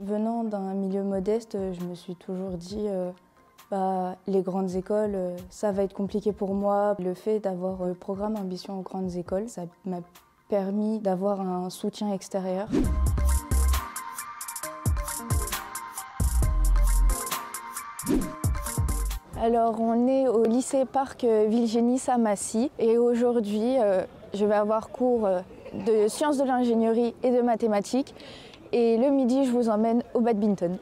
Venant d'un milieu modeste, je me suis toujours dit les grandes écoles, ça va être compliqué pour moi. Le fait d'avoir le programme Ambition aux grandes écoles, ça m'a permis d'avoir un soutien extérieur. Alors on est au lycée Parc Villegénis à Massy et aujourd'hui je vais avoir cours de sciences de l'ingénierie et de mathématiques et le midi je vous emmène au badminton.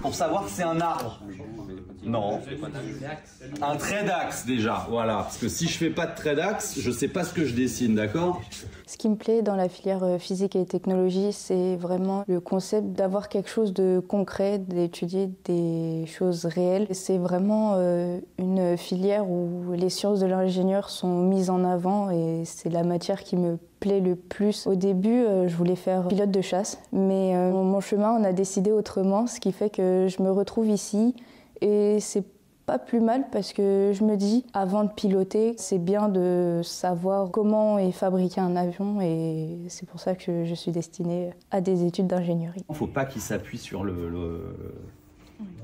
Pour savoir que c'est un arbre. Non. Un trait d'axe déjà, voilà. Parce que si je fais pas de trait d'axe, je sais pas ce que je dessine, d'accord? Ce qui me plaît dans la filière physique et technologie, c'est vraiment le concept d'avoir quelque chose de concret, d'étudier des choses réelles. C'est vraiment une filière où les sciences de l'ingénieur sont mises en avant et c'est la matière qui me plaît le plus. Au début, je voulais faire pilote de chasse, mais mon chemin, on a décidé autrement, ce qui fait que je me retrouve ici et c'est pas plus mal parce que je me dis, avant de piloter, c'est bien de savoir comment est fabriqué un avion et c'est pour ça que je suis destinée à des études d'ingénierie. Il ne faut pas qu'il s'appuie sur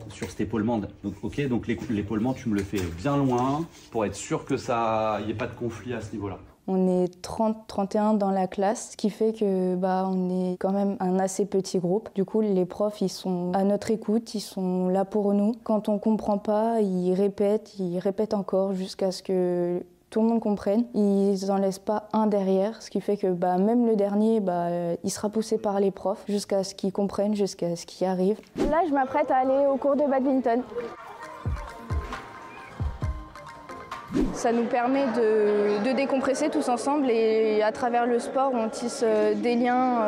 sur cet épaulement. Donc, ok, donc l'épaulement, tu me le fais bien loin pour être sûr que ça n'y ait pas de conflit à ce niveau-là. On est 30-31 dans la classe, ce qui fait que on est quand même un assez petit groupe. Du coup, les profs, ils sont à notre écoute, ils sont là pour nous. Quand on comprend pas, ils répètent encore jusqu'à ce que tout le monde comprenne. Ils en laissent pas un derrière, ce qui fait que même le dernier, il sera poussé par les profs jusqu'à ce qu'ils comprennent, jusqu'à ce qu'ils arrivent. Là, je m'apprête à aller au cours de badminton. Ça nous permet de décompresser tous ensemble et à travers le sport, on tisse des liens,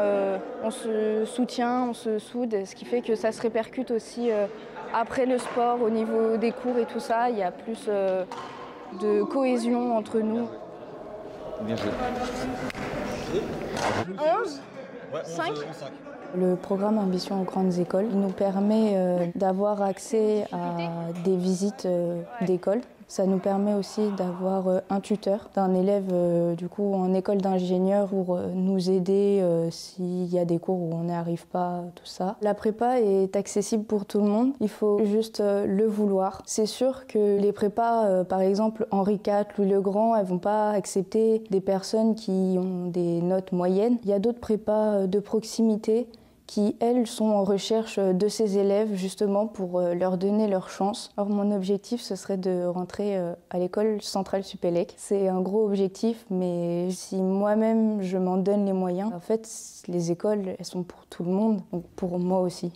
on se soutient, on se soude, ce qui fait que ça se répercute aussi après le sport au niveau des cours et tout ça. Il y a plus de cohésion entre nous. Bien joué. 11 5 Le programme Ambition aux grandes écoles nous permet d'avoir accès à des visites d'école. Ça nous permet aussi d'avoir un tuteur d'un élève du coup en école d'ingénieur pour nous aider s'il y a des cours où on n'y arrive pas, tout ça. La prépa est accessible pour tout le monde, il faut juste le vouloir. C'est sûr que les prépas, par exemple Henri IV, Louis le Grand, elles vont pas accepter des personnes qui ont des notes moyennes. Il y a d'autres prépas de proximité qui, elles, sont en recherche de ces élèves justement pour leur donner leur chance. Alors mon objectif, ce serait de rentrer à l'école centrale Supélec. C'est un gros objectif, mais si moi-même je m'en donne les moyens, en fait, les écoles, elles sont pour tout le monde, donc pour moi aussi.